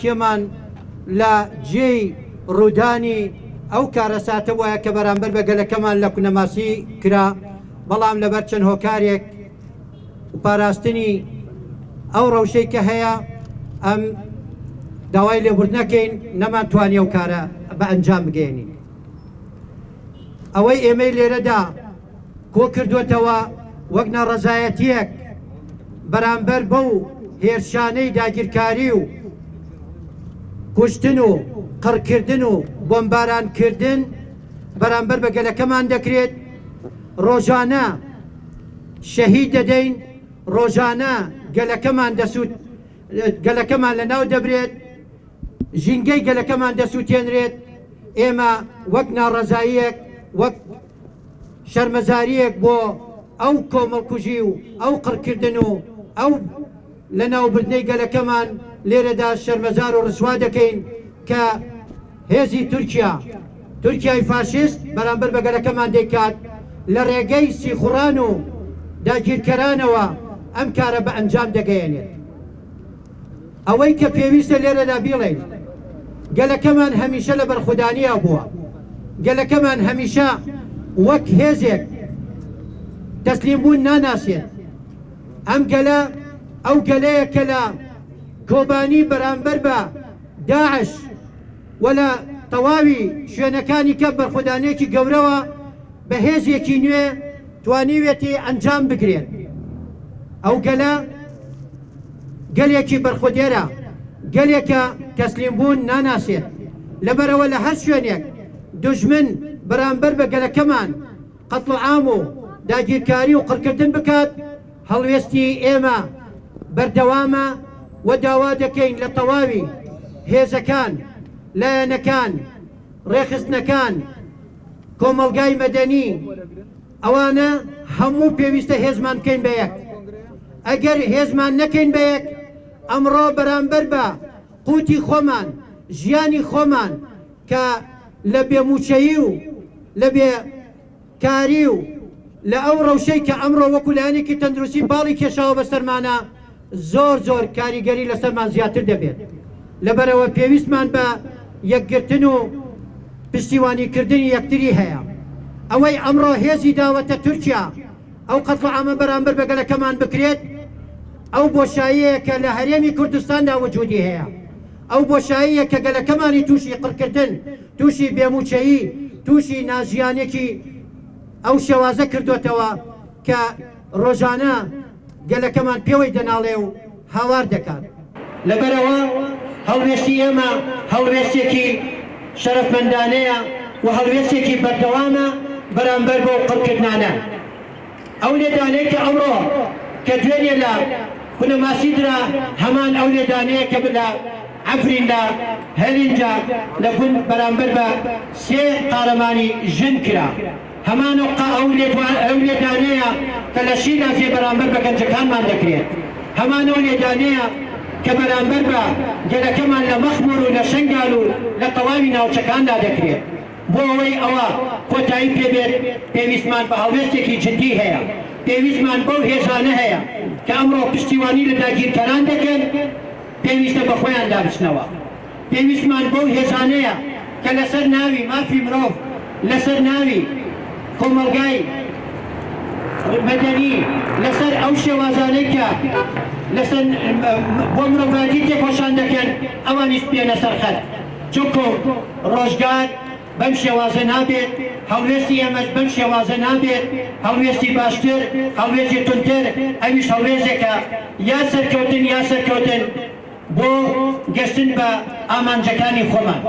پێمان لە جێی ڕوودانی ئەو کارەساتە وایە کە بەرامبەر بە گەلەکەمان لە کونەماسی کرا، بەڵام لەبەر چەند هۆکارێک و پاراستنی ئەو ڕەوشەی کە هەیە ئەم داوای لێبوردنەکەین نەمانتوانی ئەو کارە بە ئەنجام بگەێنین. ئەوەی ئێمەی لێرەدا کۆ کردوێتەوە وەک ناڕەزایەتیەک بەرامبەر بەو هێرشانەی داگیرکاری و کوشتن و قڕکردن و بۆمبارانکردن بەرامبەر بە گەلەکەمان دەکرێت. ڕۆژانە شەهید دەدەین، ڕۆژانە گەلەکەمان لە ناو دەبرێت، ژینگەی گەلەکەمان دەسووتێنرێت. ئێمە وەک ناڕەزاییەک، وەک شەرمەزاریەک بۆ ئەو کۆمەڵکوژی و ئەو قڕکردن و ئەو لە ناوبردنەی گەلەکەمان لێرەدا شەرمەزار و ڕسوا دەکەین کە هێزی تورکیای فاشیست بەرامبەر بە گەلەکەمان دەیکات لە ڕێگەی سیخوڕان و داگیرکەرانەوە ئەم کارە بە ئەنجام دەگەیەنێت. ئەوەی کە پێویستە لێرەدا بیڵێن گەلەکەمان هەمیشە لە بەرخودانیە بووە، گەلەکەمان هەمیشە وەک هێزێک تەسلیم بوون ناناسێت. ئەم گەلە ئەو گەلەیە کە لە کۆبانی بەرامبەر بە داعش و لە تەواوی شوێنەکانی کە بەرخودانێکی گەورەوە بە هێزێکی نوێ توانیوێتی ئەنجام بگرێت. ئەو گەلە گەلێکی بەرخودێرە، گەلێکە تەسلیم بوون ناناسێت. لەبەرەوە لە هەر شوێنێک دوژمن بەرامبەر بە گەلەکەمان قەتڵ عام و داگیرکاری و قڕکردن بکات، هەڵوێستی ئێمە بەردەوامە و داوا دەکەین لە تەواوی هێزەکان، لایەنەکان، ڕێخستنەکان، کۆمەڵگای مەدەنی، ئەوانە هەموو پێویستە هێزمان بکەین بە یەک. ئەگەر هێزمان نەکەین بە یەک، ئەمڕۆ بەرامبەر بە قوتی خۆمان، ژیانی خۆمان کە لە بێموچەیی و لە بێکاری و لە ئەو ڕەوشەی کە ئەمڕۆ وەکو لایەنێکی تەندروستی باڵی کێشاوە بەسەرمانە، زۆر کاریگەری لەسەرمان زیاتر دەبێت. لەبەرەوە پێویستمان بە یەکگرتن و پشتیوانیکردنی یەکتری هەیە. ئەوەی ئەمڕۆ هێزی داوەتە تورکیا ئەو قەتڵ عامە بەرامبەر بە گەلەکەمان بکرێت، ئەو بۆشاییەیە کە لە هەرێمی کوردستاندا وجودی هەیە، ئەو بۆشاییە کە گەلەکەمانی تووشی قڕکردن، تووشی بێموچەیی، تووشی ناژیانێکی ئەو شێوازە کردوێتەوە کە ڕۆژانە گەلەکەمان پێوەی دەناڵێ و هاوار دەکات. لەبەرەوە هەڵوێستی ئێمە هەڵوێستێکی شەرەفمەندانەیە و هەڵوێستێکی بەردەوامە بەرامبەر بۆ قڕکردنانە. ئەو لێدانەی کە ئەمڕۆ کە دوێنێ لە کونەماسیدرا هەمان ئەو لێدانەیە کە لە عەفرین لە هەلینجا لە گوند بەرامبەر بە 3 قارەمانی ژن کرا. هەمان ئەو لێدانەیە کە لە شیرازێ بەرامبەر بە گەنجەکانمان دەکرێت. هەمان ئەو لێدانەیە کە بەرامبەر بە گەلەکەمان لە مەخمور و لە شەنگال و لە تەواوی ناوچەکاندا دەکرێت. بۆ ئەوەی ئەوە کۆتایی پێبێت، پێویستمان بە هەڵوێستێکی جدی هەیە، پێویستمان بەو هێزانە هەیە کە ئەمڕۆ پشتیوانی لە داگیرکەران دەکەن، پێویستە بە خۆیان دابچنەوە. پێویستمان بەو هێزانەیە کە لەسەر ناوی مافی مرۆڤ، لەسەر ناوی کۆمەڵگای مەدەنی، لەسەر ئەو شێوازانەی کە لەسەر بۆ مرۆڤایەتی تێکۆشان دەکەن، ئەوانیش بێنە سەر خەت. چونکە ڕۆژگار بەم شێوازە نابێت، هەڵوێستی ئێمەش بەم شێوازە نابێت، هەڵوێستی باشتر، هەڵوێستی تونتر، ئەویش هەڵوێستێکە یا سەرکەوتن بۆ گەشتن بە ئامانجەکانی خۆمان.